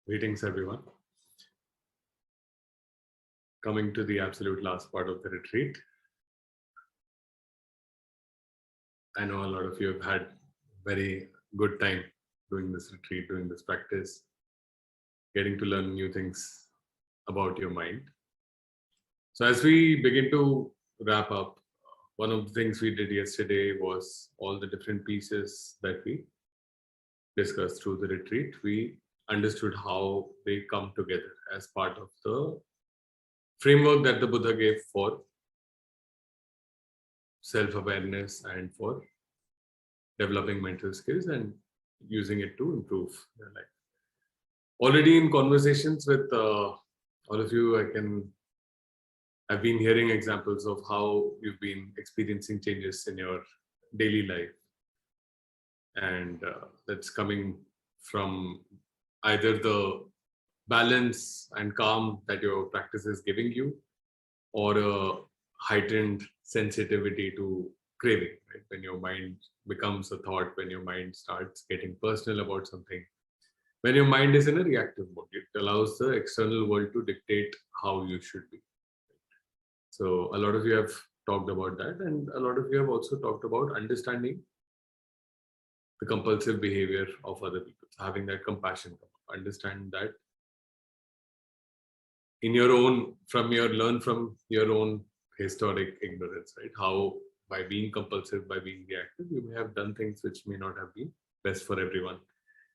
Greetings, everyone. Coming to the absolute last part of the retreat. I know a lot of you have had very good time doing this retreat, doing this practice, getting to learn new things about your mind. So as we begin to wrap up, one of the things we did yesterday was all the different pieces that we discussed through the retreat. We understood how they come together as part of the framework that the Buddha gave for self-awareness and for developing mental skills and using it to improve their life. Already in conversations with all of you, I've been hearing examples of how you've been experiencing changes in your daily life, and that's coming from either the balance and calm that your practice is giving you, or a heightened sensitivity to craving, right? When your mind becomes a thought, when your mind starts getting personal about something, when your mind is in a reactive mode, it allows the external world to dictate how you should be. So a lot of you have talked about that, and a lot of you have also talked about understanding the compulsive behavior of other people, having that compassion, understand that in your own, learn from your own historic ignorance, right? How by being compulsive, by being reactive, you may have done things which may not have been best for everyone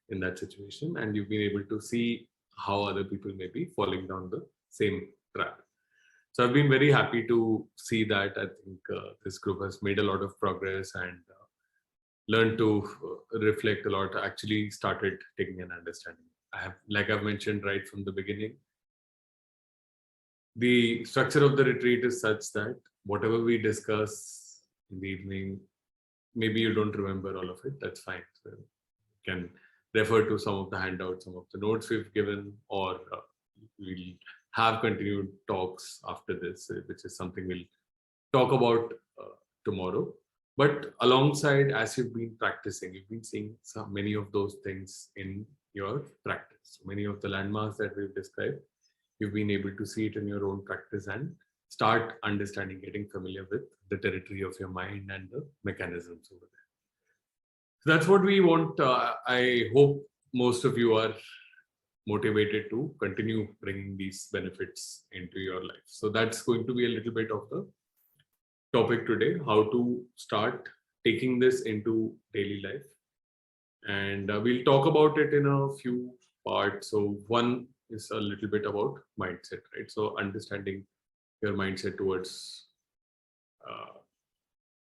in that situation, and you've been able to see how other people may be falling down the same trap. So I've been very happy to see that. I think this group has made a lot of progress and learned to reflect a lot, actually started taking an understanding. Like I've mentioned right from the beginning, the structure of the retreat is such that whatever we discuss in the evening, maybe you don't remember all of it, that's fine. So you can refer to some of the handouts, some of the notes we've given, or we'll have continued talks after this, which is something we'll talk about tomorrow. But alongside, as you've been practicing, you've been seeing many of those things in your practice. Many of the landmarks that we've described, you've been able to see it in your own practice and start understanding, getting familiar with the territory of your mind and the mechanisms over there. So that's what we want. I hope most of you are motivated to continue bringing these benefits into your life. So that's going to be a little bit of the topic today, how to start taking this into daily life. And we'll talk about it in a few parts. So one is a little bit about mindset, right? So understanding your mindset towards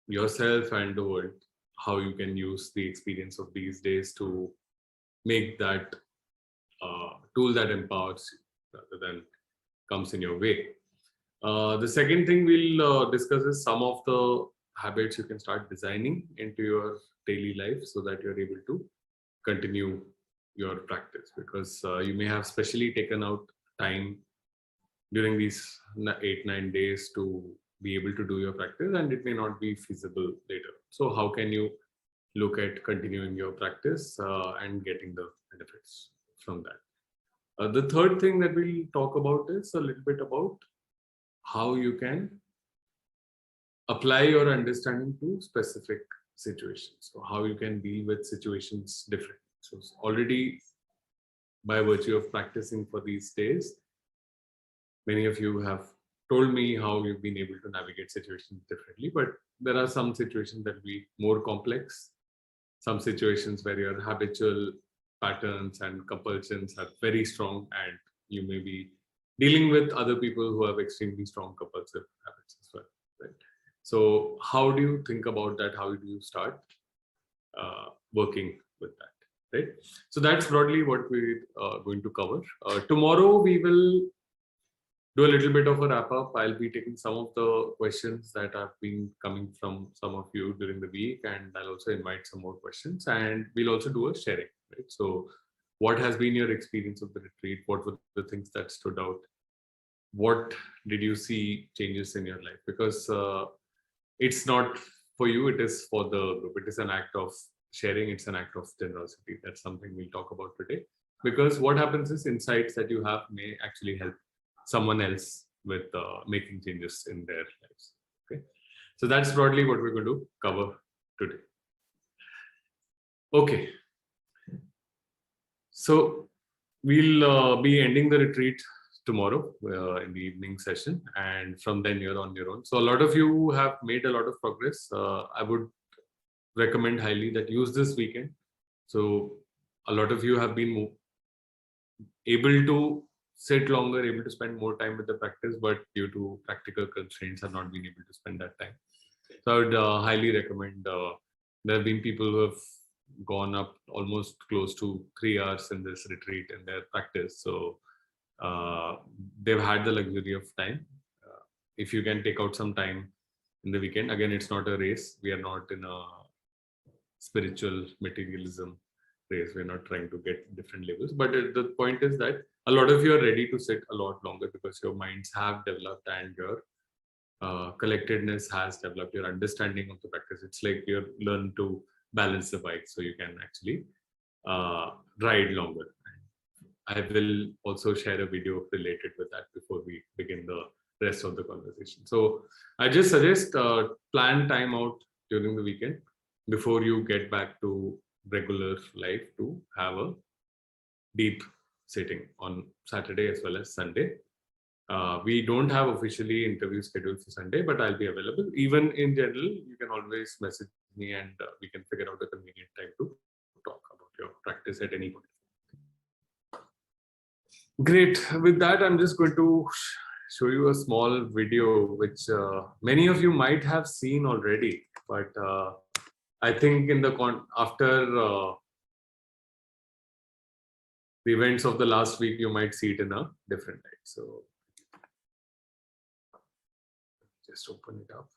yourself and the world, how you can use the experience of these days to make that tool that empowers you rather than comes in your way. The second thing we'll discuss is some of the habits you can start designing into your daily life so that you're able to continue your practice, because you may have specially taken out time during these 8-9 days to be able to do your practice, and it may not be feasible later. So how can you look at continuing your practice and getting the benefits from that? The third thing that we'll talk about is a little bit about how you can apply your understanding to specific situations. So how you can deal with situations differently. So already by virtue of practicing for these days, many of you have told me how you've been able to navigate situations differently, but there are some situations that will be more complex, some situations where your habitual patterns and compulsions are very strong, and you may be dealing with other people who have extremely strong compulsive habits as well, right? So how do you think about that? How do you start working with that, right? So that's broadly what we're going to cover. Tomorrow we will do a little bit of a wrap up. I'll be taking some of the questions that have been coming from some of you during the week, and I'll also invite some more questions, and we'll also do a sharing, right? So what has been your experience of the retreat? What were the things that stood out? What did you see changes in your life? Because it's not for you, it is for the group. It is an act of sharing. It's an act of generosity. That's something we'll talk about today. because what happens is insights that you have may actually help someone else with making changes in their lives. Okay, so that's broadly what we're going to cover today. Okay, so we'll be ending the retreat tomorrow in the evening session, and from then you're on your own. So a lot of you have made a lot of progress. I would recommend highly that use this weekend. So a lot of you have been able to sit longer, able to spend more time with the practice, but due to practical constraints have not been able to spend that time. So I would highly recommend. There have been people who have gone up almost close to 3 hours in this retreat in their practice. So they've had the luxury of time. If you can take out some time in the weekend, again, it's not a race. We are not in a spiritual materialism race. We're not trying to get different levels. But the point is that a lot of you are ready to sit a lot longer because your minds have developed and your collectedness has developed, your understanding of the practice. It's like you learn to balance the bike so you can actually ride longer. I will also share a video related with that before we begin the rest of the conversation. So I just suggest plan time out during the weekend before you get back to regular life to have a deep sitting on Saturday as well as Sunday. We don't have officially interviews scheduled for Sunday, but I'll be available. Even in general, you can always message me and we can figure out a convenient time to talk about your practice at any point. Great. With that, I'm just going to show you a small video, which many of you might have seen already, but I think in the after the events of the last week, you might see it in a different light. So just open it up.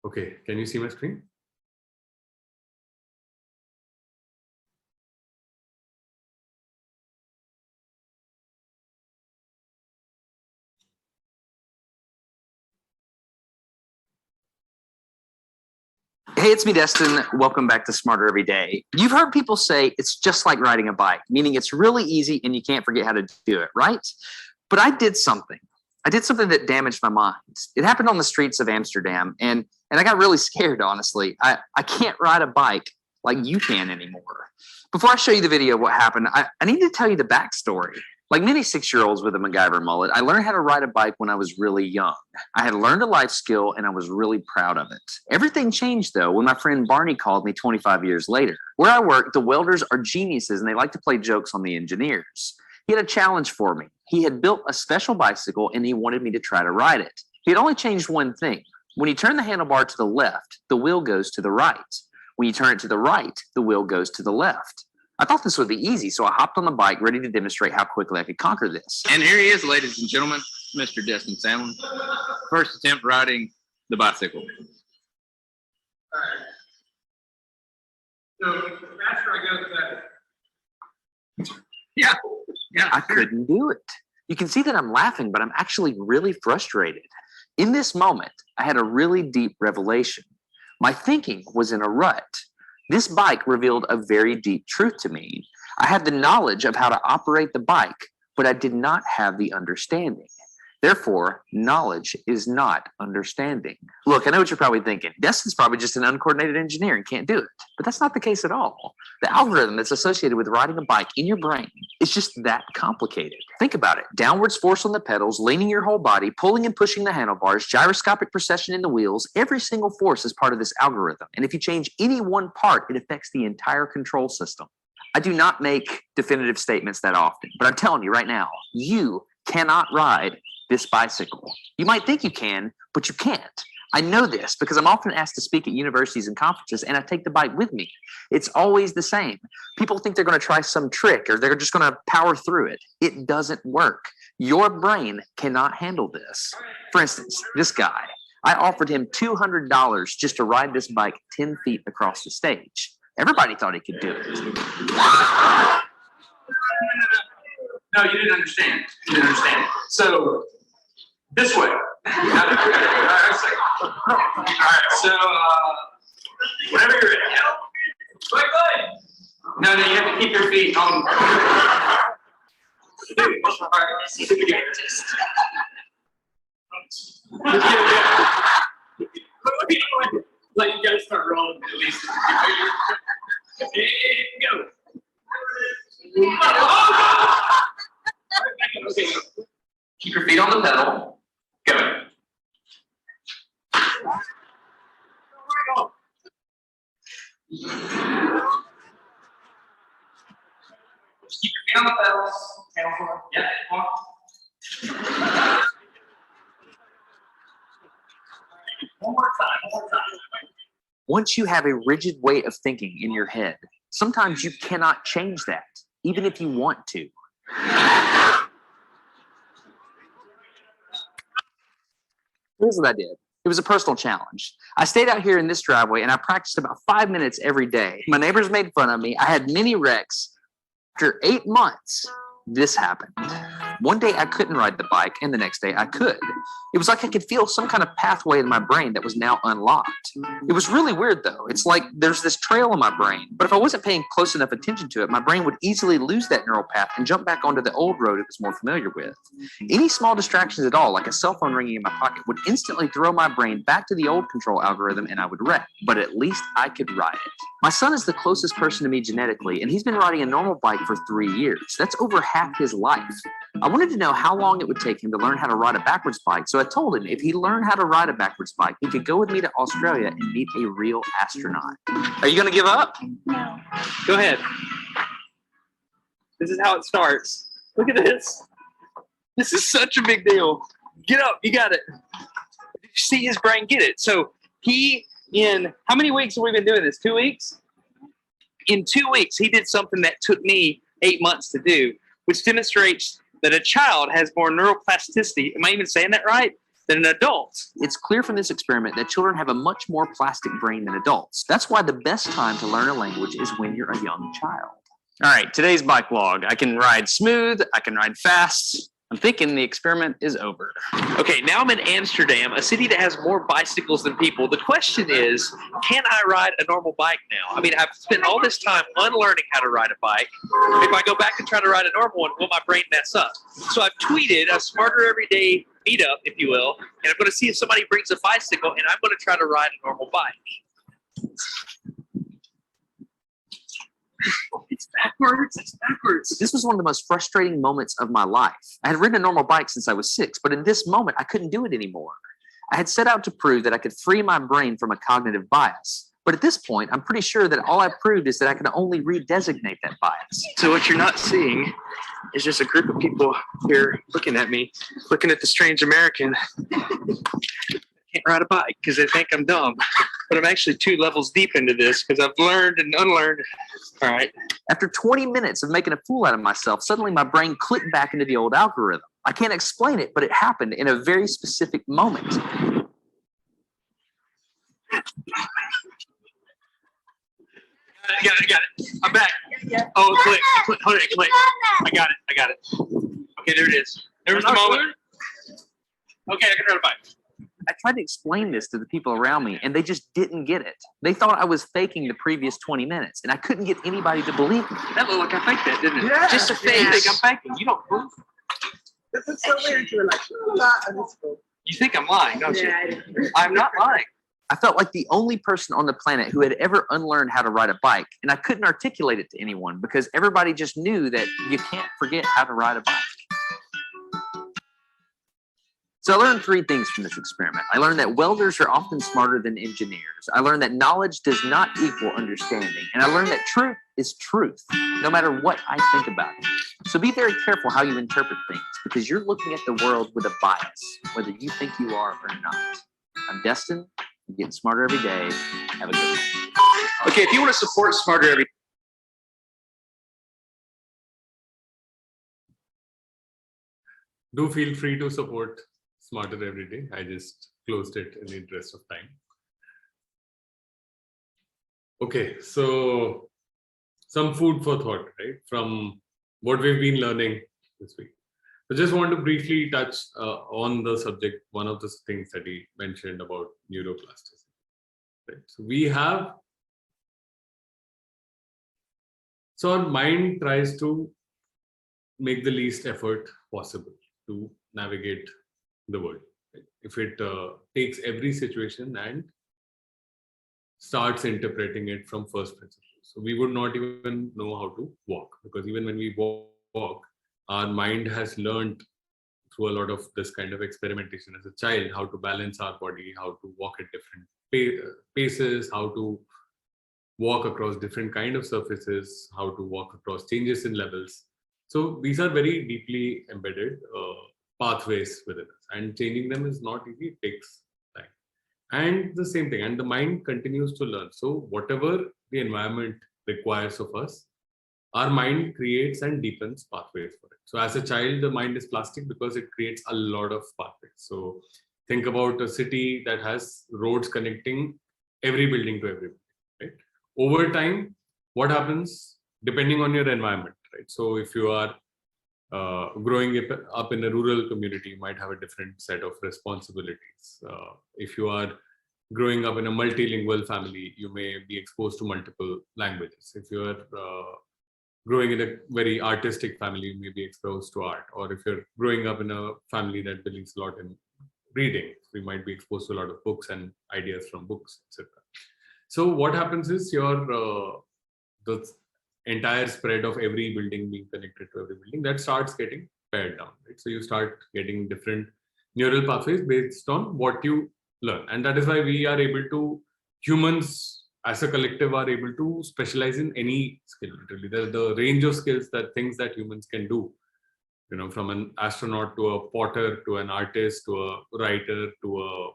Okay, can you see my screen? Hey, it's me, Destin. Welcome back to Smarter Every Day. You've heard people say it's just like riding a bike, meaning it's really easy and you can't forget how to do it, right? But I did something. I did something that damaged my mind. It happened on the streets of Amsterdam, and I got really scared, honestly. I can't ride a bike like you can anymore. Before I show you the video of what happened, I need to tell you the backstory. Like many 6-year-olds with a MacGyver mullet, I learned how to ride a bike when I was really young. I had learned a life skill and I was really proud of it. Everything changed though when my friend Barney called me 25 years later. Where I work, the welders are geniuses and they like to play jokes on the engineers. He had a challenge for me. He had built a special bicycle and he wanted me to try to ride it. He had only changed one thing. When you turn the handlebar to the left, the wheel goes to the right. When you turn it to the right, the wheel goes to the left. I thought this would be easy, so I hopped on the bike ready to demonstrate how quickly I could conquer this. And here he is, ladies and gentlemen, Mr. Destin Sandlin. First attempt riding the bicycle. All right. So the faster I go, the better. Yeah. I couldn't do it. You can see that I'm laughing, but I'm actually really frustrated. In this moment, I had a really deep revelation. My thinking was in a rut. This bike revealed a very deep truth to me. I had the knowledge of how to operate the bike, but I did not have the understanding. Therefore, knowledge is not understanding. Look, I know what you're probably thinking. Destin's probably just an uncoordinated engineer and can't do it. But that's not the case at all. The algorithm that's associated with riding a bike in your brain is just that complicated. Think about it. Downwards force on the pedals, leaning your whole body, pulling and pushing the handlebars, gyroscopic precession in the wheels. Every single force is part of this algorithm. And if you change any one part, it affects the entire control system. I do not make definitive statements that often, but I'm telling you right now, you cannot ride this bicycle. You might think you can, but you can't. I know this because I'm often asked to speak at universities and conferences, and I take the bike with me. It's always the same. People think they're going to try some trick or they're just going to power through it. It doesn't work. Your brain cannot handle this. For instance, this guy. I offered him $200 just to ride this bike 10 feet across the stage. Everybody thought he could do it. No, you didn't understand. You didn't understand. So, this way. All right, so, whenever you're ready. No, you have to keep your feet on. All right, like you gotta start rolling at least. Go. Okay. Keep your feet on the pedal. Go. Just keep your feet on the pedals. Yeah, come on. One more time. Once you have a rigid way of thinking in your head, sometimes you cannot change that, even if you want to. Here's what I did. It was a personal challenge. I stayed out here in this driveway and I practiced about 5 minutes every day. My neighbors made fun of me. I had many wrecks. After 8 months, this happened. One day I couldn't ride the bike, and the next day I could. It was like I could feel some kind of pathway in my brain that was now unlocked. It was really weird, though. It's like there's this trail in my brain, but if I wasn't paying close enough attention to it, my brain would easily lose that neural path and jump back onto the old road it was more familiar with. Any small distractions at all, like a cell phone ringing in my pocket, would instantly throw my brain back to the old control algorithm and I would wreck, but at least I could ride it. My son is the closest person to me genetically, and he's been riding a normal bike for 3 years. That's over half his life. I wanted to know how long it would take him to learn how to ride a backwards bike, so I told him if he learned how to ride a backwards bike, he could go with me to Australia and meet a real astronaut. Are you going to give up? No. Go ahead. This is how it starts. Look at this. This is such a big deal. Get up. You got it. Did you see his brain get it? So in how many weeks have we been doing this? 2 weeks? In 2 weeks, he did something that took me 8 months to do, which demonstrates that a child has more neuroplasticity, am I even saying that right, than an adult. It's clear from this experiment that children have a much more plastic brain than adults. That's why the best time to learn a language is when you're a young child. All right, today's bike log. I can ride smooth, I can ride fast. I'm thinking the experiment is over. Okay, now I'm in Amsterdam, a city that has more bicycles than people. The question is, can I ride a normal bike now? I mean, I've spent all this time unlearning how to ride a bike. If I go back and try to ride a normal one, will my brain mess up? So I've tweeted a Smarter Everyday meetup, if you will, and I'm going to see if somebody brings a bicycle, and I'm going to try to ride a normal bike. It's backwards. This was one of the most frustrating moments of my life. I had ridden a normal bike since I was 6, but in this moment, I couldn't do it anymore. I had set out to prove that I could free my brain from a cognitive bias. But at this point, I'm pretty sure that all I proved is that I can only redesignate that bias. So what you're not seeing is just a group of people here looking at me, looking at the strange American. Can't ride a bike because they think I'm dumb. But I'm actually 2 levels deep into this because I've learned and unlearned. All right. After 20 minutes of making a fool out of myself, suddenly my brain clicked back into the old algorithm. I can't explain it, but it happened in a very specific moment. Got it. I'm back. Oh, click. Hold it, click. I got it. Okay, there it is. There was the moment. Okay, I can ride a bike. I tried to explain this to the people around me, and they just didn't get it. They thought I was faking the previous 20 minutes, and I couldn't get anybody to believe me. That looked like I faked that, didn't it? Yeah. Just a face. You think I'm faking. You don't prove it. This is so weird. You were like, You think I'm lying, don't you? yeah, I'm not lying. I felt like the only person on the planet who had ever unlearned how to ride a bike, and I couldn't articulate it to anyone because everybody just knew that you can't forget how to ride a bike. So I learned 3 things from this experiment. I learned that welders are often smarter than engineers. I learned that knowledge does not equal understanding. And I learned that truth is truth, no matter what I think about it. So be very careful how you interpret things because you're looking at the world with a bias, whether you think you are or not. I'm Destin. I'm getting smarter every day. Have a good one. Okay, if you want to support Smarter Every Do feel free to support smarter every day. I just closed it in the interest of time. Okay, so some food for thought, right? From what we've been learning this week. I just want to briefly touch on the subject, one of the things that he mentioned about neuroplasticity. Right? So our mind tries to make the least effort possible to navigate the world. Right? If it takes every situation and starts interpreting it from first principles. So we would not even know how to walk, because even when we walk, our mind has learned through a lot of this kind of experimentation as a child how to balance our body, how to walk at different paces, how to walk across different kind of surfaces, how to walk across changes in levels. So these are very deeply embedded pathways within us, and changing them is not easy. It takes time. And the same thing, and the mind continues to learn. So whatever the environment requires of us, our mind creates and deepens pathways for it. So as a child, the mind is plastic because it creates a lot of pathways. So think about a city that has roads connecting every building to every building, right? Over time, what happens depending on your environment, right? So if you are growing up in a rural community, you might have a different set of responsibilities. If you are growing up in a multilingual family, you may be exposed to multiple languages. If you are growing in a very artistic family, you may be exposed to art. Or if you're growing up in a family that believes a lot in reading, we might be exposed to a lot of books and ideas from books, etc. So what happens is the entire spread of every building being connected to every building, that starts getting pared down, right? So you start getting different neural pathways based on what you learn. And that is why we are able to, humans as a collective are able to specialize in any skill. Literally, the range of skills, that things that humans can do, you know, from an astronaut to a potter to an artist to a writer to a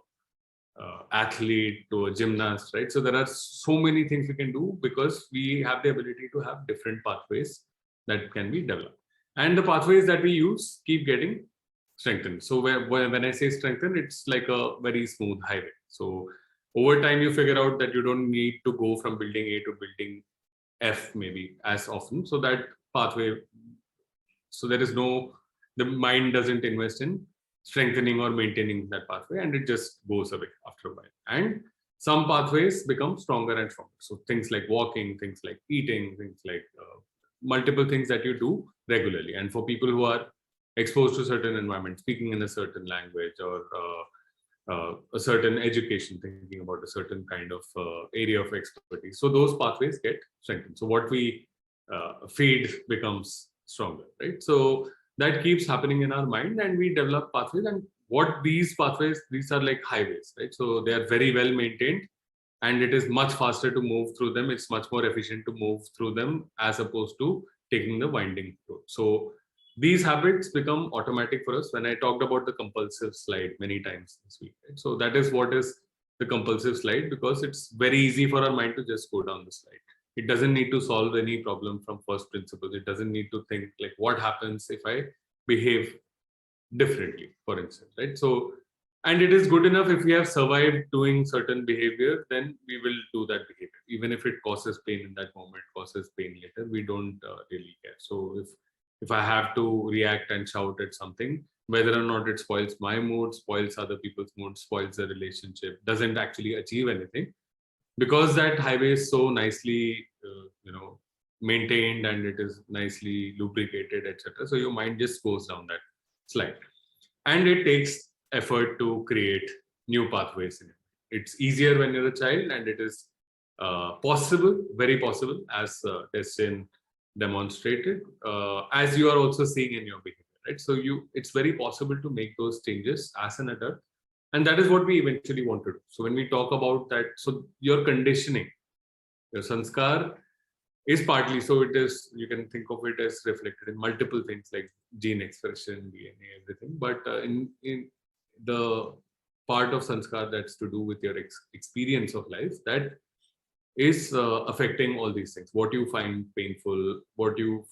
athlete to a gymnast, right? So there are so many things we can do because we have the ability to have different pathways that can be developed, and the pathways that we use keep getting strengthened. So when I say strengthened, it's like a very smooth highway. So over time, you figure out that you don't need to go from building A to building F maybe as often. So that pathway, so there is no, the mind doesn't invest in strengthening or maintaining that pathway, and it just goes away after a while. And some pathways become stronger and stronger. So things like walking, things like eating, things like multiple things that you do regularly. And for people who are exposed to certain environments, speaking in a certain language or a certain education, thinking about a certain kind of area of expertise, so those pathways get strengthened. So what we feed becomes stronger, right? So that keeps happening in our mind, and we develop pathways. And what these pathways, these are like highways, right? So they are very well maintained, and it is much faster to move through them. It's much more efficient to move through them as opposed to taking the winding road. So these habits become automatic for us. When I talked about the compulsive slide many times this week, right? So that is what is the compulsive slide, because it's very easy for our mind to just go down the slide. It doesn't need to solve any problem from first principles. It doesn't need to think like, what happens if I behave differently, for instance, right? So, and it is good enough if we have survived doing certain behavior, then we will do that behavior. Even if it causes pain in that moment, causes pain later, we don't really care. So if I have to react and shout at something, whether or not it spoils my mood, spoils other people's mood, spoils the relationship, doesn't actually achieve anything, because that highway is so nicely maintained, and it is nicely lubricated, etc. So your mind just goes down that slide, and it takes effort to create new pathways in it. It's easier when you're a child, and it is possible, very possible, as Destin demonstrated, as you are also seeing in your behavior, right? So it's very possible to make those changes as an adult. And that is what we eventually want to do. So when we talk about that, so your conditioning, your sanskar is partly, so it is, you can think of it as reflected in multiple things like gene expression, DNA, everything. But in the part of sanskar that's to do with your experience of life, that is affecting all these things. What you find painful, what you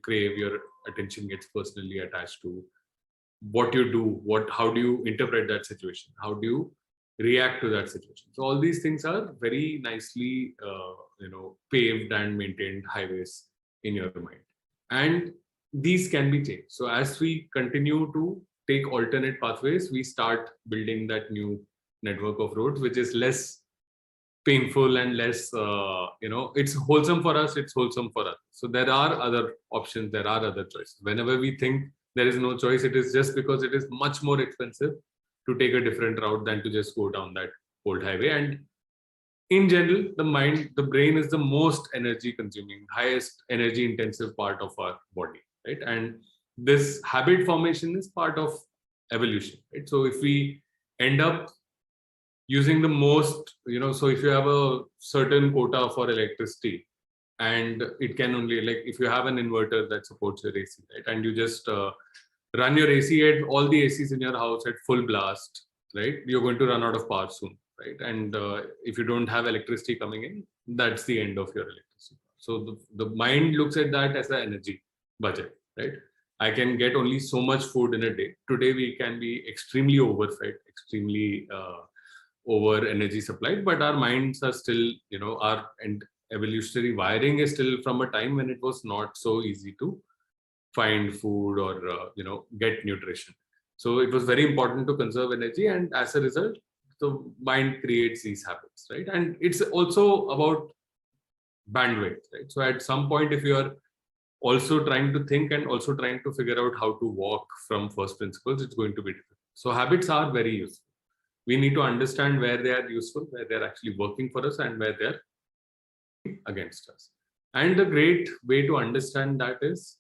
crave, your attention gets personally attached to, what you do, how do you interpret that situation, how do you react to that situation. So all these things are very nicely paved and maintained highways in your mind, and these can be changed. So as we continue to take alternate pathways, we start building that new network of roads, which is less painful and less it's wholesome for us, it's wholesome for us. So there are other options, there are other choices. Whenever we think there is no choice, it is just because it is much more expensive to take a different route than to just go down that old highway. And in general, the brain is the most energy consuming, highest energy intensive part of our body, right? And this habit formation is part of evolution, right? So if we end up using the most, so if you have a certain quota for electricity, and it can only, like, if you have an inverter that supports your AC, right, and you just run your AC at all the ACs in your house at full blast, right, you're going to run out of power soon, right? And if you don't have electricity coming in, that's the end of your electricity. So the mind looks at that as an energy budget, right? I can get only so much food in a day. Today we can be extremely overfed, extremely over energy supplied, but our minds are still, our evolutionary wiring is still from a time when it was not so easy to find food or get nutrition. So it was very important to conserve energy, and as a result, the mind creates these habits, right? And it's also about bandwidth, right? So at some point, if you are also trying to think and also trying to figure out how to walk from first principles, it's going to be difficult. So habits are very useful. We need to understand where they are useful, where they're actually working for us, and where they're against us. And the great way to understand that is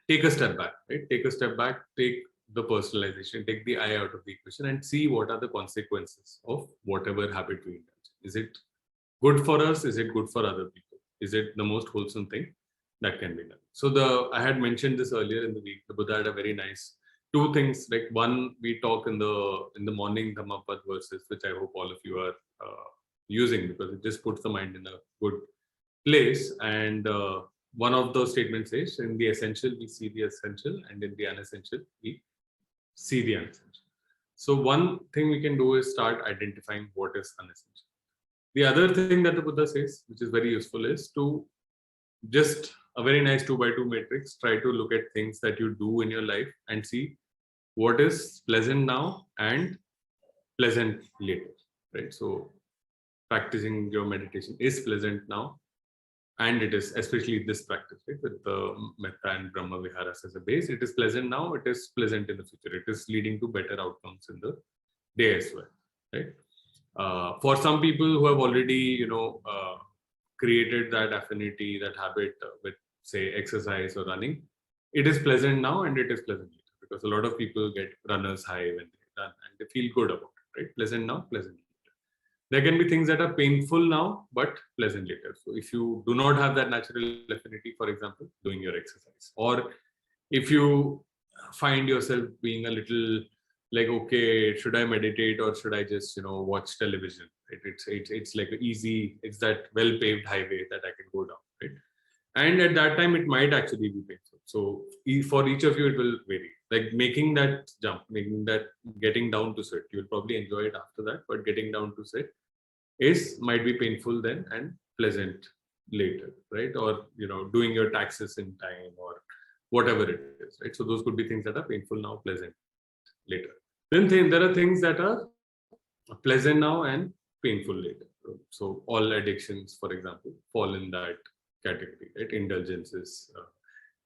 take a step back, right? Take a step back, take the personalization, take the I out of the equation, and see what are the consequences of whatever habit we indulge. Is it good for us? Is it good for other people? Is it the most wholesome thing that can be done? So I had mentioned this earlier in the week. The Buddha had a very nice two things. Like one, we talk in the morning Dhammapad verses, which I hope all of you are using, because it just puts the mind in a good place. And one of those statements is, in the essential we see the essential, and in the unessential we see the unessential. So one thing we can do is start identifying what is unessential. The other thing that the Buddha says, which is very useful, is to just a very nice 2x2 matrix, try to look at things that you do in your life and see what is pleasant now and pleasant later, right? So practicing your meditation is pleasant now, and it is, especially this practice, right, with the Metta and Brahma Viharas as a base, it is pleasant now, it is pleasant in the future, it is leading to better outcomes in the day as well, right? For some people who have already, created that affinity, that habit with, say, exercise or running, it is pleasant now and it is pleasant later, because a lot of people get runner's high when they run and they feel good about it, right? Pleasant now, pleasant later. There can be things that are painful now, but pleasant later. So if you do not have that natural affinity, for example, doing your exercise, or if you find yourself being a little like, okay, should I meditate or should I just, watch television? It's like easy, it's that well-paved highway that I can go down, right? And at that time, it might actually be painful. So for each of you, it will vary. Like making that jump, getting down to sit, you'll probably enjoy it after that, but getting down to sit might be painful then and pleasant later, right? Or, doing your taxes in time or whatever it is, right? So those could be things that are painful now, pleasant later. Then there are things that are pleasant now and painful later. So all addictions, for example, fall in that category, right? Indulgences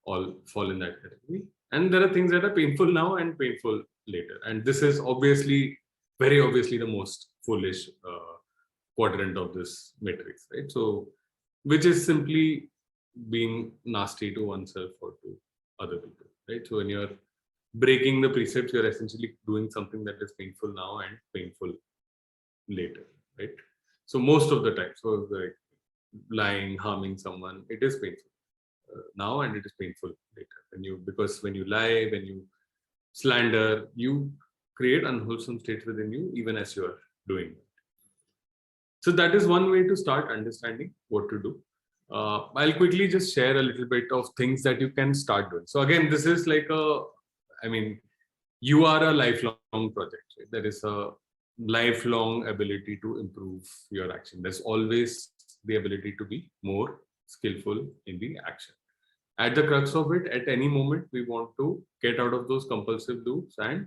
all fall in that category. And there are things that are painful now and painful later. And this is very obviously the most foolish quadrant of this matrix, right? So, which is simply being nasty to oneself or to other people, right? So when you're breaking the precepts, you're essentially doing something that is painful now and painful later, right? So most of the time, so like lying, harming someone, it is painful now and it is painful later. Because when you lie, when you slander, you create unwholesome states within you, even as you are doing it. So that is one way to start understanding what to do. I'll quickly just share a little bit of things that you can start doing. So again, this is like I mean, you are a lifelong project. Right? There is a lifelong ability to improve your action. There's always the ability to be more skillful in the action. At the crux of it, at any moment, we want to get out of those compulsive loops and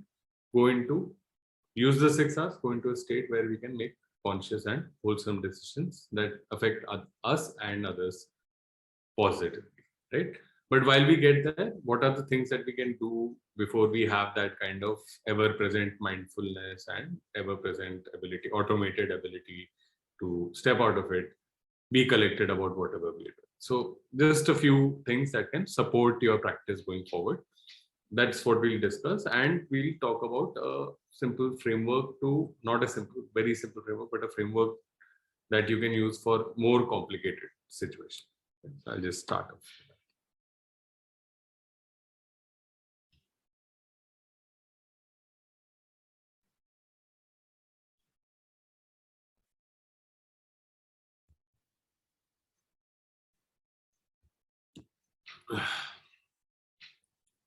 go into, use the 6 R's, go into a state where we can make conscious and wholesome decisions that affect us and others positively, right? But while we get there, what are the things that we can do before we have that kind of ever-present mindfulness and ever-present ability, automated ability to step out of it, be collected about whatever we do. So just a few things that can support your practice going forward. That's what we'll discuss, and we'll talk about a simple framework to, not a simple, very simple framework, but a framework that you can use for more complicated situations. So I'll just start off.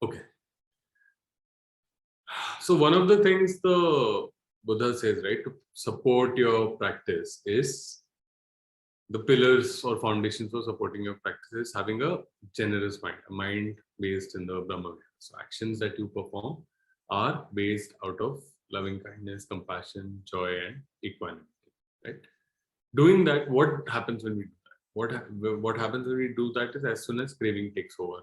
Okay. So one of the things the Buddha says, right, to support your practice is the pillars or foundations for supporting your practice is having a generous mind, a mind based in the Brahma. So actions that you perform are based out of loving kindness, compassion, joy, and equanimity, right? Doing that, what happens when we do that? What happens when we do that is as soon as craving takes over.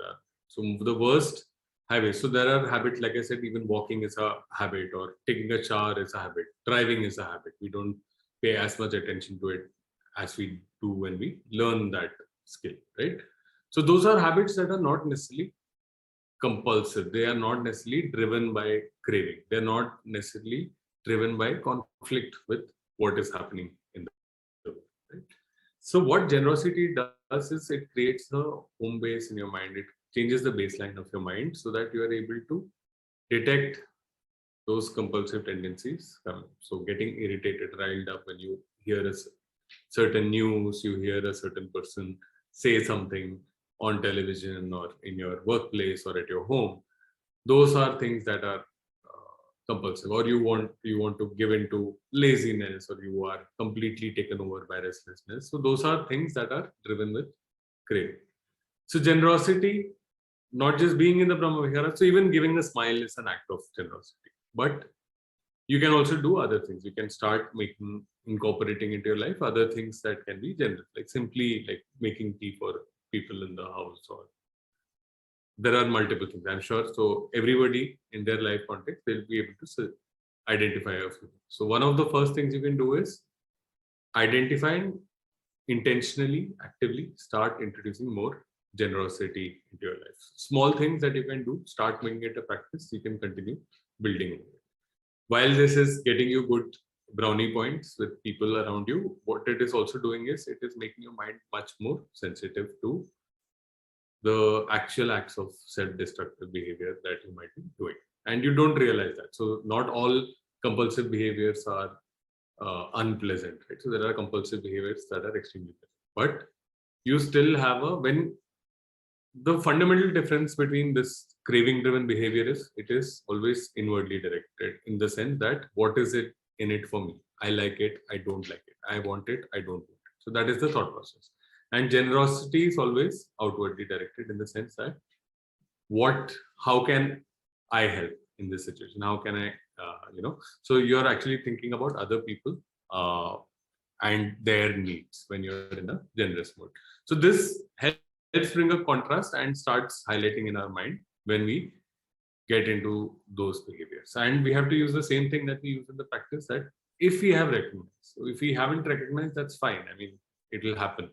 So the worst habits. So there are habits, like I said, even walking is a habit, or taking a shower is a habit, driving is a habit. We don't pay as much attention to it as we do when we learn that skill, right? So those are habits that are not necessarily compulsive. They are not necessarily driven by craving. They're not necessarily driven by conflict with what is happening in the world, right? So what generosity does is it creates a home base in your mind. It changes the baseline of your mind so that you are able to detect those compulsive tendencies coming. So getting irritated, riled up when you hear a certain news, you hear a certain person say something on television or in your workplace or at your home. Those are things that are compulsive, or you want to give into laziness, or you are completely taken over by restlessness. So those are things that are driven with craving. So generosity, not just being in the Brahma Vihara, so even giving a smile is an act of generosity. But you can also do other things. You can start incorporating into your life other things that can be generous, like simply like making tea for people in the house, or there are multiple things, I'm sure. So everybody in their life context, they'll be able to identify a few. So one of the first things you can do is identify and intentionally, actively start introducing more generosity into your life. Small things that you can do, start making it a practice, you can continue building it. While this is getting you good brownie points with people around you, what it is also doing is it is making your mind much more sensitive to the actual acts of self-destructive behavior that you might be doing. And you don't realize that. So not all compulsive behaviors are unpleasant, right? So there are compulsive behaviors that are extremely pleasant. But you still have when the fundamental difference between this craving-driven behavior is it is always inwardly directed, in the sense that what is it in it for me? I like it, I don't like it. I want it, I don't want it. So that is the thought process. And generosity is always outwardly directed, in the sense that how can I help in this situation? How can I, so you're actually thinking about other people and their needs when you're in a generous mode. So this helps bring a contrast and starts highlighting in our mind when we get into those behaviors. And we have to use the same thing that we use in the practice, that if we have recognized, so if we haven't recognized, that's fine. I mean, it will happen,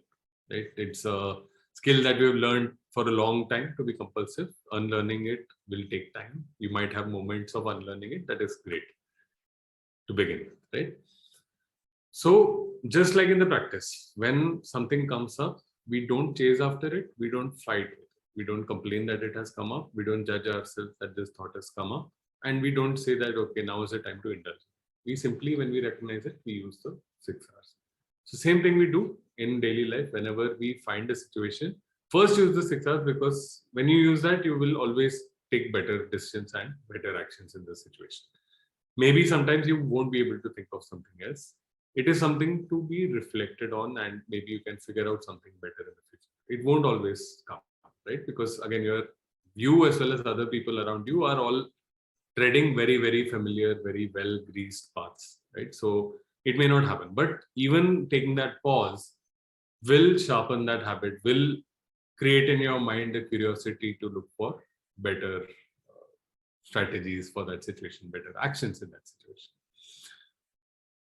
right? It's a skill that we have learned for a long time to be compulsive. Unlearning it will take time. You might have moments of unlearning it. That is great to begin with, right? So just like in the practice, when something comes up, we don't chase after it. We don't fight it. We don't complain that it has come up. We don't judge ourselves that this thought has come up. And we don't say that, okay, now is the time to indulge. We simply, when we recognize it, we use the 6 R's. So same thing we do in daily life. Whenever we find a situation, first use the 6 R's, because when you use that, you will always take better decisions and better actions in the situation. Maybe sometimes you won't be able to think of something else. It is something to be reflected on, and maybe you can figure out something better in the future. It won't always come, right? Because again, you as well as other people around you are all treading very, very familiar, very well greased paths, right? So it may not happen, but even taking that pause will sharpen that habit, will create in your mind a curiosity to look for better strategies for that situation, better actions in that situation.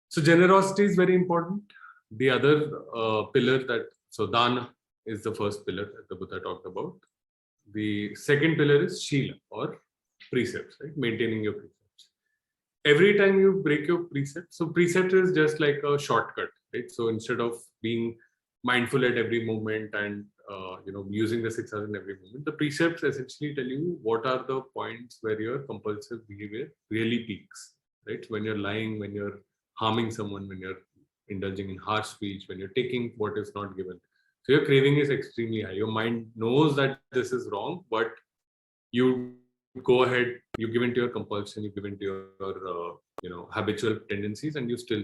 So generosity is very important. The other pillar so dana is the first pillar that the Buddha talked about. The second pillar is shila, or precepts, right? Maintaining your precepts. Every time you break your precept, so precept is just like a shortcut, right? So instead of being mindful at every moment and using the 6 hours in every moment, the precepts essentially tell you what are the points where your compulsive behavior really peaks, right? When you're lying, when you're harming someone, when you're indulging in harsh speech, when you're taking what is not given. So your craving is extremely high. Your mind knows that this is wrong, but you go ahead, you give into your compulsion, you give into your habitual tendencies, and you still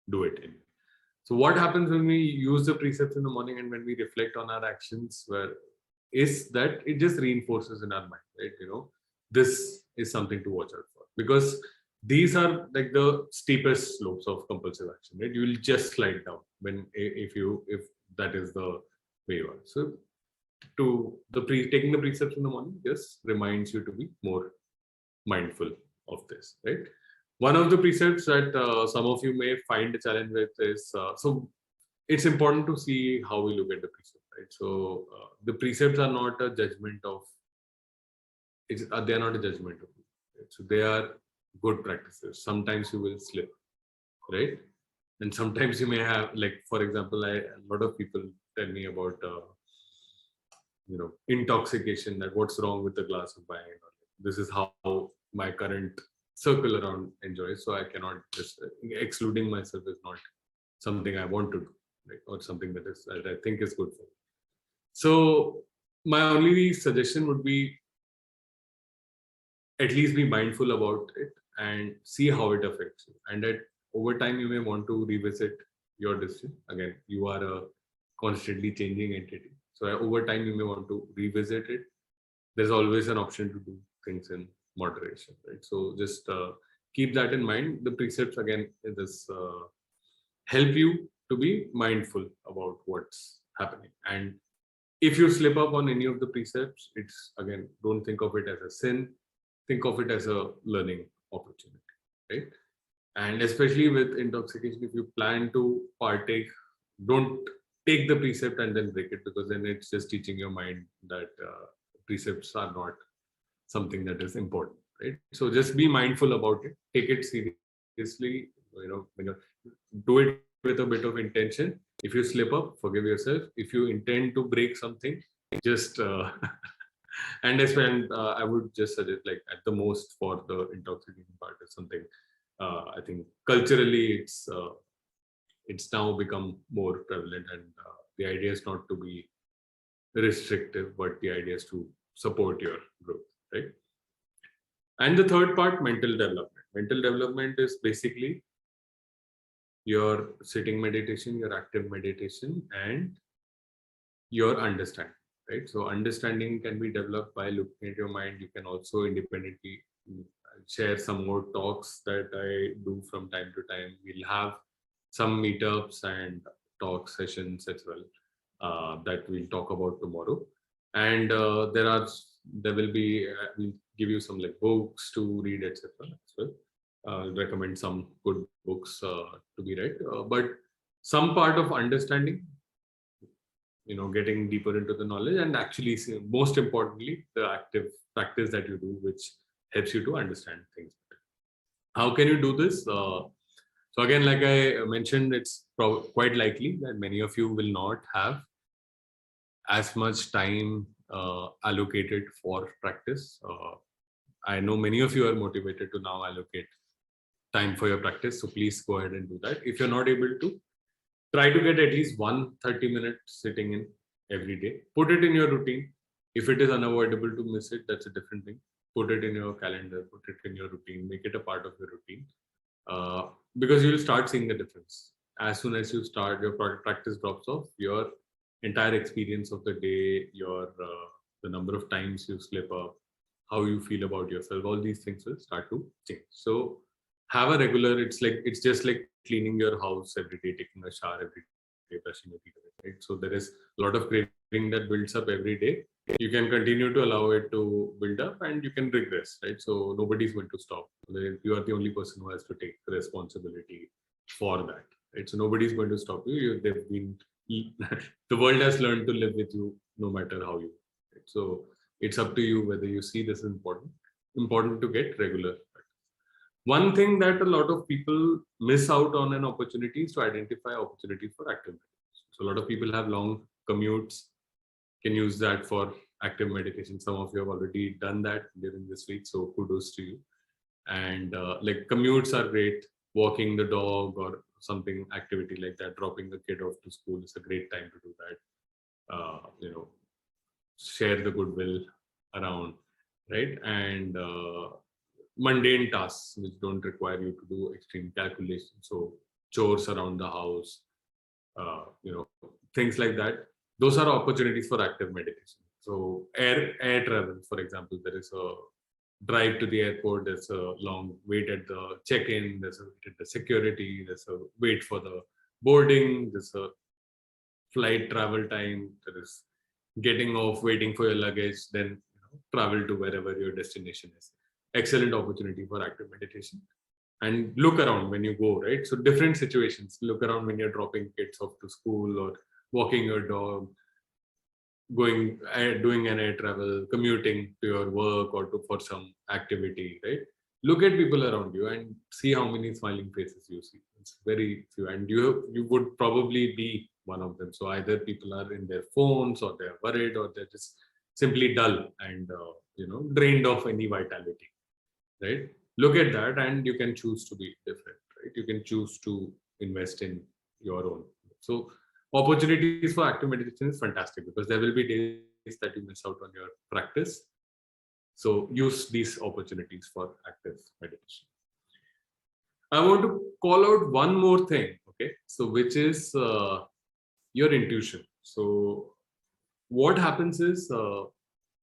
do it. So what happens when we use the precepts in the morning and when we reflect on our actions, is that it just reinforces in our mind, right? This is something to watch out for, because these are like the steepest slopes of compulsive action, right? You will just slide down if that is the way you are. So taking the precepts in the morning just reminds you to be more mindful of this, right? One of the precepts that some of you may find a challenge with is, so it's important to see how we look at the precept, right? So the precepts are not a judgment of, they are not a judgment of you, right? So they are good practices. Sometimes you will slip, right? And sometimes you may have, like, for example, a lot of people tell me about, intoxication, that what's wrong with the glass of wine. This is how my current circle around enjoys, so I cannot just, excluding myself is not something I want to do, right? Or something that I think is good for me. So my only suggestion would be, at least be mindful about it and see how it affects you. And that over time, you may want to revisit your decision. Again, you are a constantly changing entity. So over time, you may want to revisit it. There's always an option to do things in moderation, right? So just keep that in mind. The precepts, again, help you to be mindful about what's happening. And if you slip up on any of the precepts, again, don't think of it as a sin. Think of it as a learning opportunity, right? And especially with intoxication, if you plan to partake, don't take the precept and then break it, because then it's just teaching your mind that precepts are not something that is important, right? So just be mindful about it. Take it seriously. When you do it with a bit of intention. If you slip up, forgive yourself. If you intend to break something, just and I would just suggest, like, at the most for the intoxicating part is something. I think culturally it's now become more prevalent, and the idea is not to be restrictive, but the idea is to support your growth, right? And the third part, mental development. Mental development is basically your sitting meditation, your active meditation, and your understanding, right? So understanding can be developed by looking at your mind. You can also independently share some more talks that I do from time to time. We'll have some meetups and talk sessions as well that we'll talk about tomorrow. And there will be, we'll give you some like books to read, etc. as well. I'll recommend some good books to be read. But some part of understanding, getting deeper into the knowledge, and actually, most importantly, the active practice that you do, which helps you to understand things better. How can you do this? So again, like I mentioned, it's quite likely that many of you will not have as much time allocated for practice. I know many of you are motivated to now allocate time for your practice, so please go ahead and do that. If you're not able to, try to get at least 1 30-minute sitting in every day. Put it in your routine. If it is unavoidable to miss it, that's a different thing. put it in your calendar, put it in your routine, make it a part of your routine, because you'll start seeing the difference. As soon as you start, your practice drops off, your entire experience of the day, the number of times you slip up, how you feel about yourself, all these things will start to change. So have a regular, it's just like cleaning your house every day, taking a shower every day, brushing your teeth, right? So there is a lot of craving that builds up every day. You can continue to allow it to build up and you can regress, right? So nobody's going to stop. You are the only person who has to take responsibility for that, right? So nobody's going to stop you. They've been the world has learned to live with you no matter how you, right? So it's up to you whether you see this important to get regular. One thing that a lot of people miss out on an opportunity is to identify opportunities for active meditation. So a lot of people have long commutes, can use that for active meditation. Some of you have already done that during this week, so kudos to you. And like commutes are great. Walking the dog or something activity like that, dropping the kid off to school is a great time to do that. Share the goodwill around, right? And mundane tasks which don't require you to do extreme calculations. So chores around the house, things like that. Those are opportunities for active meditation. So air travel, for example, there is a drive to the airport, there's a long wait at the check-in, there's a wait at the security, there's a wait for the boarding, there's a flight travel time, there is getting off, waiting for your luggage, then travel to wherever your destination is. Excellent opportunity for active meditation. And look around when you go, right? So different situations. Look around when you're dropping kids off to school or walking your dog, doing an air travel, commuting to your work or for some activity, right? Look at people around you and see how many smiling faces you see. It's very few, and you would probably be one of them. So either people are in their phones, or they're worried, or they're just simply dull and drained of any vitality, right? Look at that, and you can choose to be different, right? You can choose to invest in your own. So opportunities for active meditation is fantastic, because there will be days that you miss out on your practice. So use these opportunities for active meditation. I want to call out one more thing, okay? So which is your intuition. So what happens is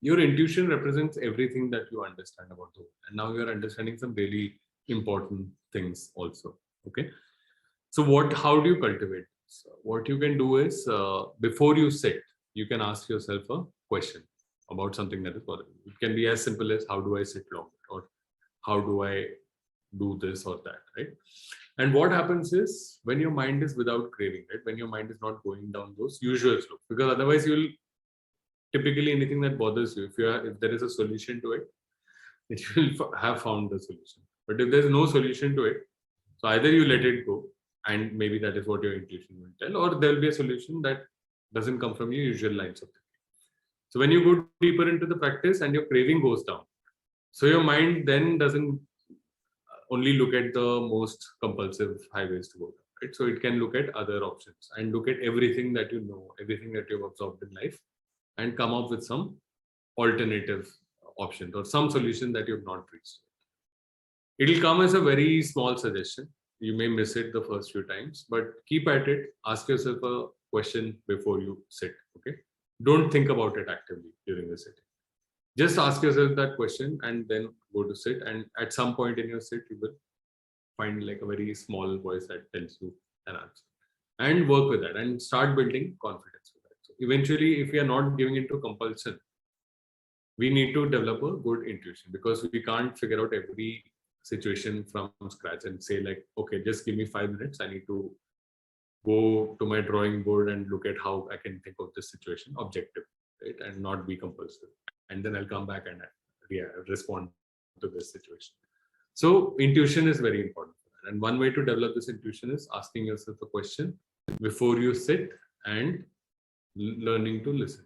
your intuition represents everything that you understand about the world. And now you're understanding some really important things also, okay? So how do you cultivate this? What you can do is, before you sit, you can ask yourself a question about something that is bothering you. It can be as simple as, how do I sit longer? Or how do I do this or that, right? And what happens is, when your mind is without craving, right? When your mind is not going down those usual slopes, because otherwise you'll typically, anything that bothers you, if there is a solution to it, you will have found the solution. But if there's no solution to it, so either you let it go, and maybe that is what your intuition will tell, or there will be a solution that doesn't come from your usual lines of thinking. So when you go deeper into the practice and your craving goes down, so your mind then doesn't only look at the most compulsive highways to go down, right? So it can look at other options and look at everything that you know, everything that you've absorbed in life, and come up with some alternative options or some solution that you've not reached. It'll come as a very small suggestion. You may miss it the first few times, but keep at it. Ask yourself a question before you sit, okay? Don't think about it actively during the sitting. Just ask yourself that question and then go to sit. And at some point in your sit, you will find like a very small voice that tells you an answer. And work with that and start building confidence with that. So eventually, if we are not giving into compulsion, we need to develop a good intuition, because we can't figure out every situation from scratch and say like, okay, just give me 5 minutes. I need to go to my drawing board and look at how I can think of this situation objectively, right? And not be compulsive. And then I'll come back and respond to this situation. So intuition is very important. And one way to develop this intuition is asking yourself a question before you sit and learning to listen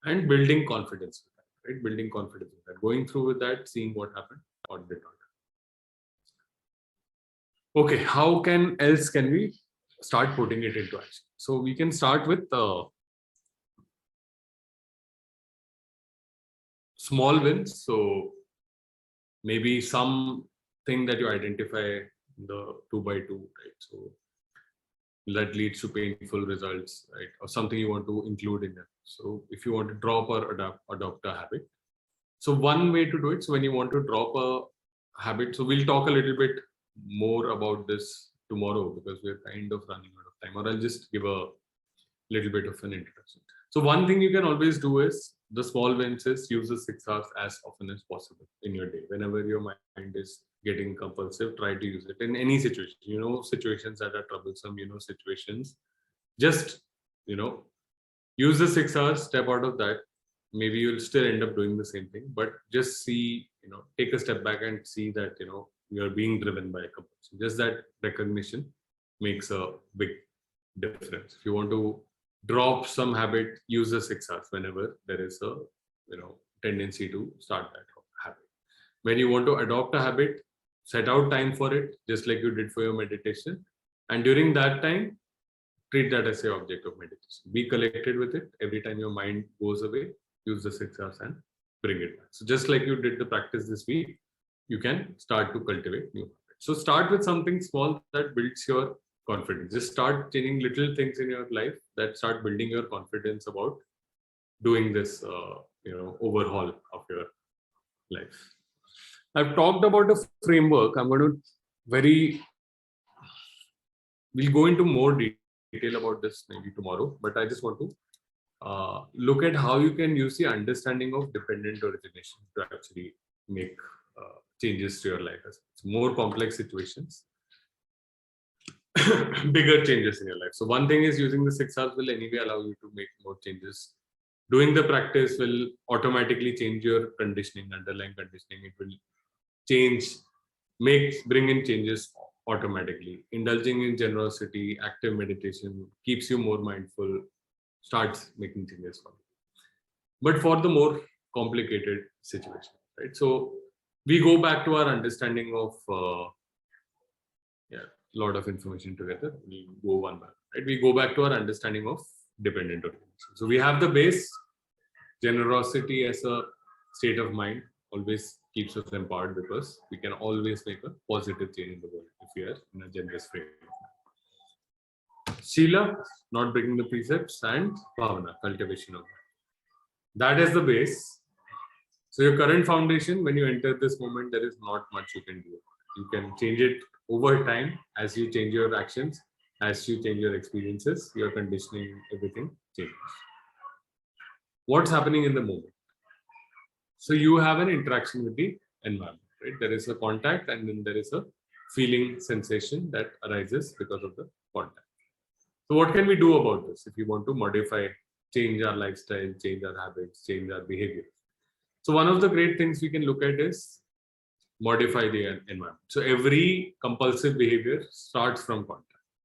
and building confidence with that, right? Building confidence with that, going through with that, seeing what happened or did not. Okay, how can we start putting it into action? So we can start with small wins. So maybe something that you identify in the 2x2, right? So that leads to painful results, right? Or something you want to include in it. So if you want to drop or adopt a habit. So one way to do it, so when you want to drop a habit, so we'll talk a little bit more about this tomorrow because we're kind of running out of time, or I'll just give a little bit of an introduction. So one thing you can always do is the small wins is use the 6 hours as often as possible in your day. Whenever your mind is getting compulsive, try to use it in any situation. Situations that are troublesome, situations. Just, use the 6 hours, step out of that. Maybe you'll still end up doing the same thing, but just see, take a step back and see that, you're being driven by a compulsion. Just that recognition makes a big difference. If you want to drop some habit, use the 6 hours whenever there is a tendency to start that habit. When you want to adopt a habit, set out time for it, just like you did for your meditation, and during that time treat that as your object of meditation. Be collected with it. Every time your mind goes away, use the 6 hours and bring it back. So just like you did the practice this week, you can start to cultivate new habits. So start with something small that builds your confidence. Just start changing little things in your life that start building your confidence about doing this overhaul of your life. I've talked about a framework. I'm going to we'll go into more detail about this maybe tomorrow, but I just want to look at how you can use the understanding of dependent origination to actually make changes to your life. It's more complex situations, bigger changes in your life. So one thing is using the 6 hours will anyway allow you to make more changes. Doing the practice will automatically change your conditioning, underlying conditioning. It will bring in changes automatically. Indulging in generosity, active meditation keeps you more mindful, starts making changes for you. But for the more complicated situation, right? So we go back to our understanding of a lot of information together. We go one by one, right? We go back to our understanding of dependent origination. So we have the base, generosity as a state of mind always keeps us empowered because we can always make a positive change in the world if we are in a generous frame. Shila, not breaking the precepts, and Bhavana, cultivation of that is the base. So your current foundation, when you enter this moment, there is not much you can do. You can change it over time as you change your actions, as you change your experiences, your conditioning, everything changes. What's happening in the moment? So you have an interaction with the environment, right? There is a contact and then there is a feeling sensation that arises because of the contact. So what can we do about this if we want to modify, change our lifestyle, change our habits, change our behavior? So one of the great things we can look at is modify the environment. So every compulsive behavior starts from contact,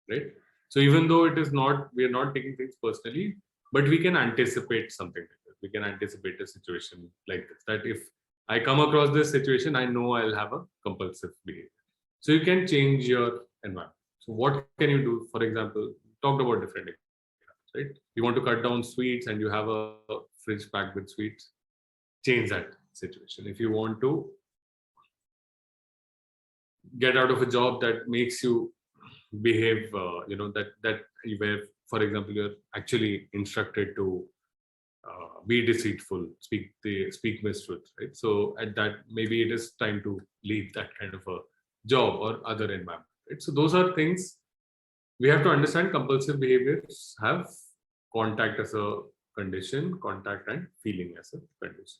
right? So even though it is not, we are not taking things personally, but we can anticipate something like this. We can anticipate a situation like this, that if I come across this situation, I know I'll have a compulsive behavior. So you can change your environment. So what can you do? For example, talked about different examples, right? You want to cut down sweets and you have a fridge packed with sweets, change that situation. If you want to get out of a job that makes you behave, that where, for example, you're actually instructed to be deceitful, speak mistruth, right? So at that, maybe it is time to leave that kind of a job or other environment, right? So those are things we have to understand. Compulsive behaviors have contact as a condition, contact and feeling as a condition.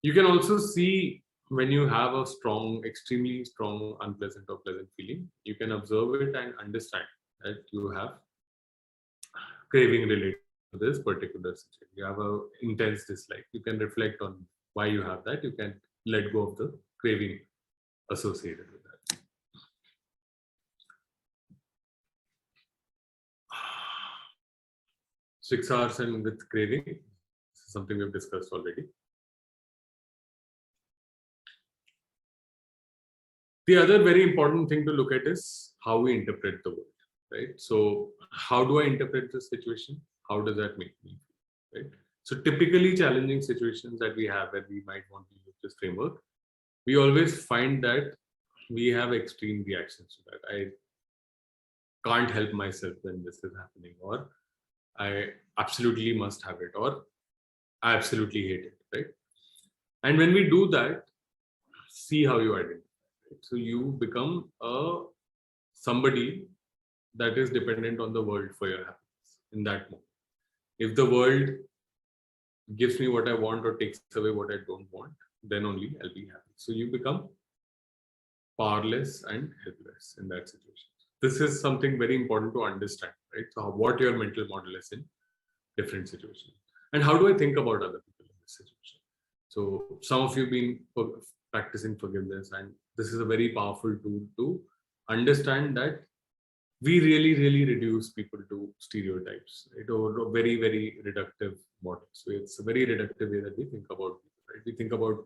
You can also see when you have a strong, extremely strong, unpleasant or pleasant feeling, you can observe it and understand that you have craving related to this particular situation. You have an intense dislike. You can reflect on why you have that. You can let go of the craving associated with that. Six hours and with craving, something we've discussed already. The other very important thing to look at is how we interpret the world, right? So how do I interpret the situation? How does that make me feel, right? So typically challenging situations that we have where we might want to use this framework, we always find that we have extreme reactions to that. I can't help myself when this is happening, or I absolutely must have it, or I absolutely hate it, right? And when we do that, see how you identify. Right? So you become somebody that is dependent on the world for your happiness in that moment. If the world gives me what I want or takes away what I don't want, then only I'll be happy. So you become powerless and helpless in that situation. This is something very important to understand, right? So what your mental model is in different situations. And how do I think about other people in this situation? So some of you been practicing forgiveness, and this is a very powerful tool to understand that we really reduce people to stereotypes, right? Or very reductive models. So it's a very reductive way that we think about people, right? We think about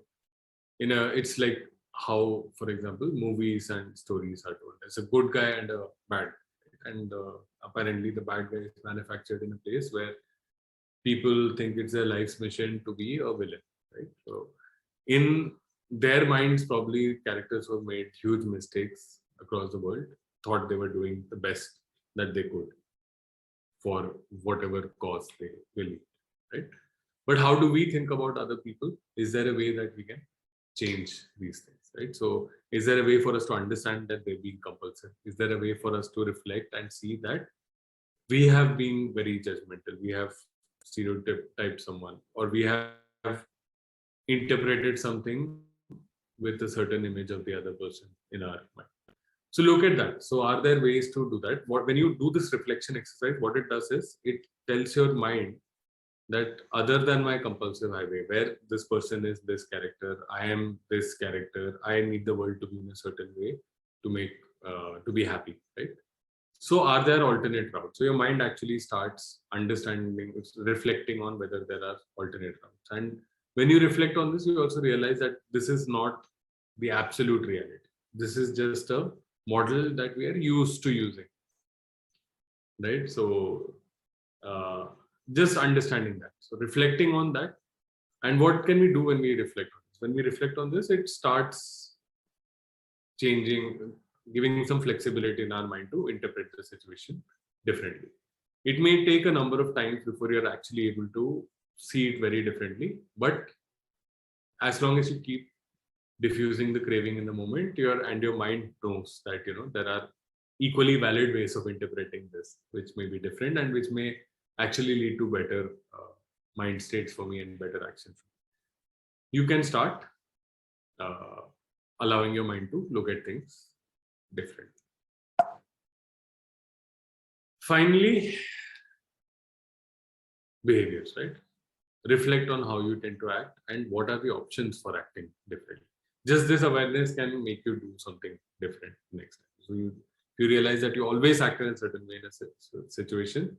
it's like how, for example, movies and stories are told. There's a good guy and a bad guy, and apparently the bad guy is manufactured in a place where people think it's their life's mission to be a villain, right? So in their minds, probably characters who have made huge mistakes across the world thought they were doing the best that they could for whatever cause they believe, right? But how do we think about other people? Is there a way that we can change these things, right? So is there a way for us to understand that they're being compulsive? Is there a way for us to reflect and see that we have been very judgmental, we have stereotyped someone, or we have interpreted something with a certain image of the other person in our mind? So look at that. So are there ways to do that? When you do this reflection exercise, what it does is it tells your mind that other than my compulsive highway, where this person is this character, I am this character, I need the world to be in a certain way to make to be happy, right? So are there alternate routes? So your mind actually starts understanding, reflecting on whether there are alternate routes. And when you reflect on this, you also realize that this is not the absolute reality. This is just a model that we are used to using, right? So just understanding that. So reflecting on that. And what can we do when we reflect on this? When we reflect on this, it starts changing, giving some flexibility in our mind to interpret the situation differently. It may take a number of times before you're actually able to see it very differently, but as long as you keep diffusing the craving in the moment, your mind knows that there are equally valid ways of interpreting this, which may be different and which may actually lead to better mind states for me and better action. You can start allowing your mind to look at things differently. Finally, behaviors, right? Reflect on how you tend to act and what are the options for acting differently. Just this awareness can make you do something different next time. So you realize that you always act in a certain way in a situation,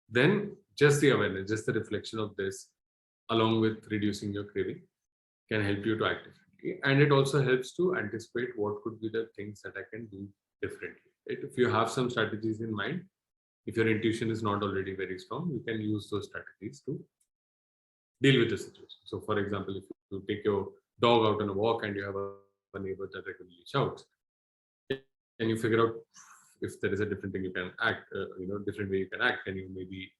then just the awareness, just the reflection of this, along with reducing your craving, can help you to act differently. And it also helps to anticipate what could be the things that I can do differently. Right? If you have some strategies in mind, if your intuition is not already very strong, you can use those strategies to deal with the situation. So, for example, if you take your dog out on a walk and you have a neighbor that regularly shouts, and you figure out if there is a different thing you can act, different way you can act, can you maybe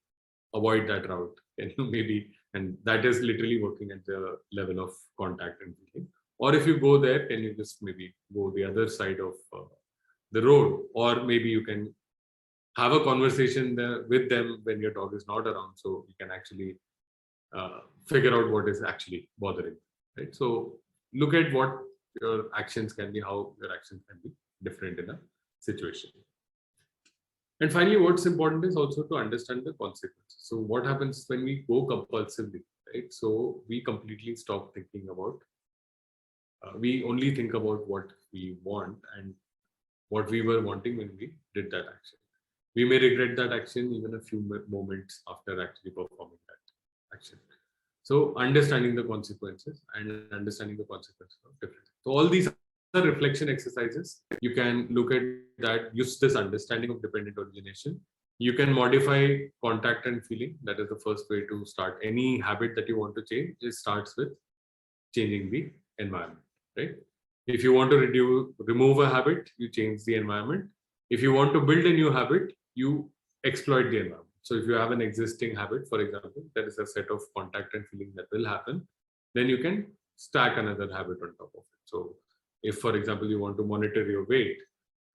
avoid that route? Can you maybe, and that is literally working at the level of contact and feeling. Or if you go there, can you just maybe go the other side of the road? Or maybe you can have a conversation there with them when your dog is not around, so you can actually figure out what is actually bothering, right? So look at what your actions can be, how your actions can be different in a situation. And finally, what's important is also to understand the consequences. So what happens when we go compulsively, right? So we completely stop thinking about, we only think about what we want and what we were wanting when we did that action. We may regret that action even a few moments after actually performing that action. So understanding the consequences and understanding the consequences of different. So all these are reflection exercises. You can look at that, use this understanding of dependent origination. You can modify contact and feeling. That is the first way to start any habit that you want to change. It starts with changing the environment. right? If you want to remove a habit, you change the environment. If you want to build a new habit, you exploit the environment. So if you have an existing habit, for example, there is a set of contact and feeling that will happen, then you can stack another habit on top of it. So if, for example, you want to monitor your weight,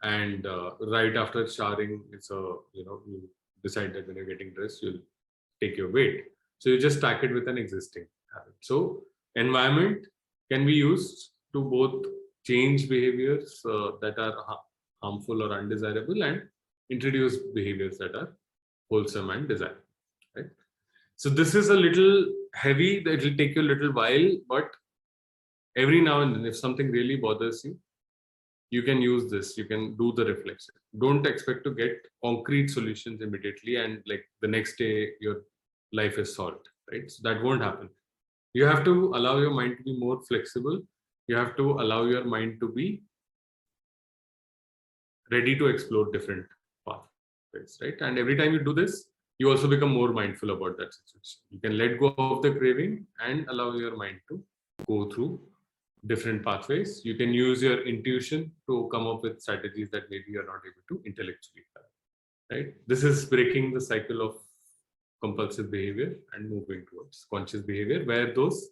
and right after showering, you decide that when you're getting dressed, you'll take your weight. So you just stack it with an existing habit. So environment can be used to both change behaviors that are harmful or undesirable, and introduce behaviors that are wholesome and desirable, right? So this is a little heavy. It will take you a little while, but every now and then, if something really bothers you, you can use this. You can do the reflection. Don't expect to get concrete solutions immediately and like the next day your life is solved, right? So that won't happen. You have to allow your mind to be more flexible. You have to allow your mind to be ready to explore different pathways, right? And every time you do this, you also become more mindful about that situation. You can let go of the craving and allow your mind to go through different pathways. You can use your intuition to come up with strategies that maybe you're not able to intellectually, right? This is breaking the cycle of compulsive behavior and moving towards conscious behavior, where those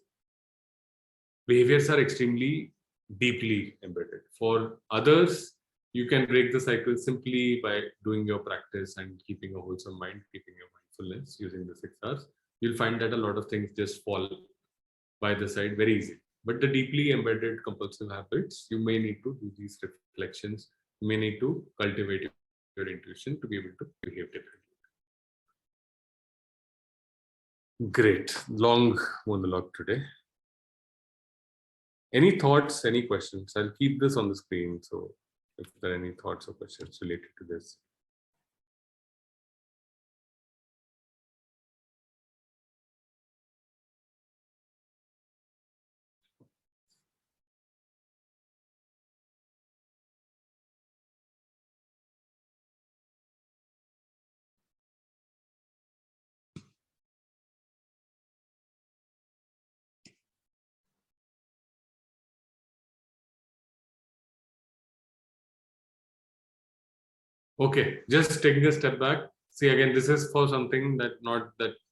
behaviors are extremely deeply embedded. For others, you can break the cycle simply by doing your practice and keeping a wholesome mind, keeping your mindfulness, using the 6 R's. You'll find that a lot of things just fall by the side very easy. But the deeply embedded compulsive habits, you may need to do these reflections. You may need to cultivate your intuition to be able to behave differently. Great, long monologue today. Any thoughts, any questions? I'll keep this on the screen. So if there are any thoughts or questions related to this. Okay, just taking a step back. See, again, this is for something that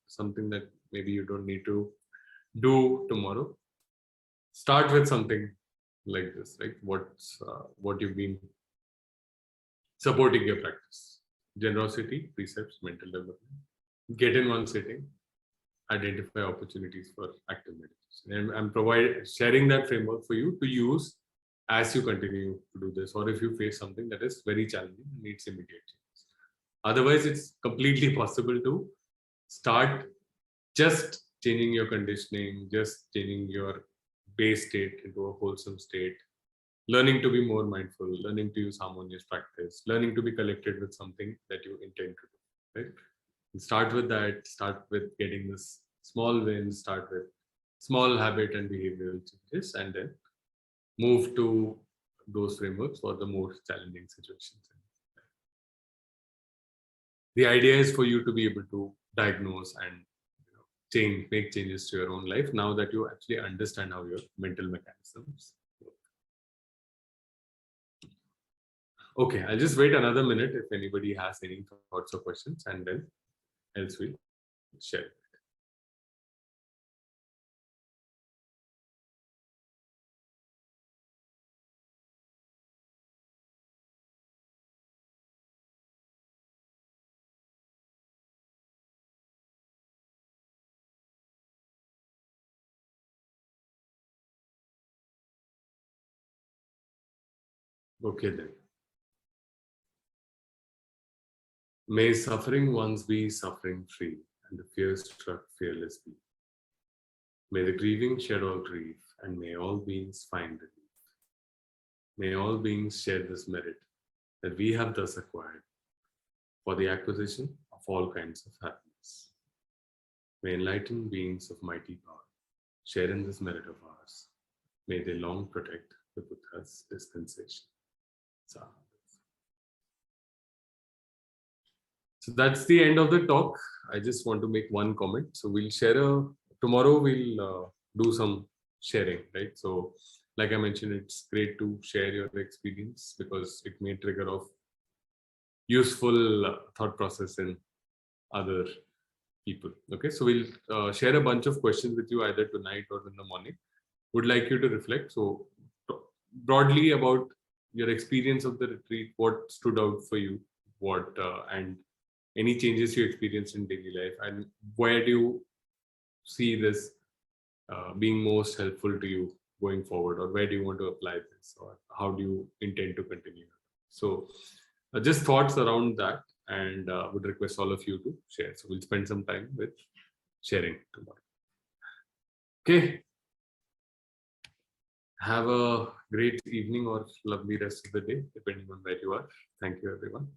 something that maybe you don't need to do tomorrow. Start with something like this, right? What you've been supporting your practice. Generosity, precepts, mental development. Get in one sitting, identify opportunities for active meditation. And I'm sharing that framework for you to use as you continue to do this, or if you face something that is very challenging and needs immediate change. Otherwise, it's completely possible to start just changing your conditioning, just changing your base state into a wholesome state, learning to be more mindful, learning to use harmonious practice, learning to be collected with something that you intend to do, right? And start with that, start with getting this small wins, start with small habit and behavioral changes, and then move to those frameworks for the more challenging situations. The idea is for you to be able to diagnose and make changes to your own life now that you actually understand how your mental mechanisms work. Okay, I'll just wait another minute if anybody has any thoughts or questions, and then else we'll share. Okay then. May suffering ones be suffering free, and the fear-struck fearless be. May the grieving shed all grief, and may all beings find relief. May all beings share this merit that we have thus acquired for the acquisition of all kinds of happiness. May enlightened beings of mighty power share in this merit of ours. May they long protect the Buddha's dispensation. So that's the end of the talk. I just want to make one comment. So we'll share tomorrow we'll do some sharing, right? So like I mentioned, it's great to share your experience because it may trigger off useful thought process in other people. Okay, so we'll share a bunch of questions with you either tonight or in the morning. Would like you to reflect. So broadly about your experience of the retreat, what stood out for you, what and any changes you experienced in daily life, and where do you see this being most helpful to you going forward, or where do you want to apply this, or how do you intend to continue? So just thoughts around that, and would request all of you to share. So we'll spend some time with sharing tomorrow. Okay. Have a great evening or lovely rest of the day, depending on where you are. Thank you, everyone.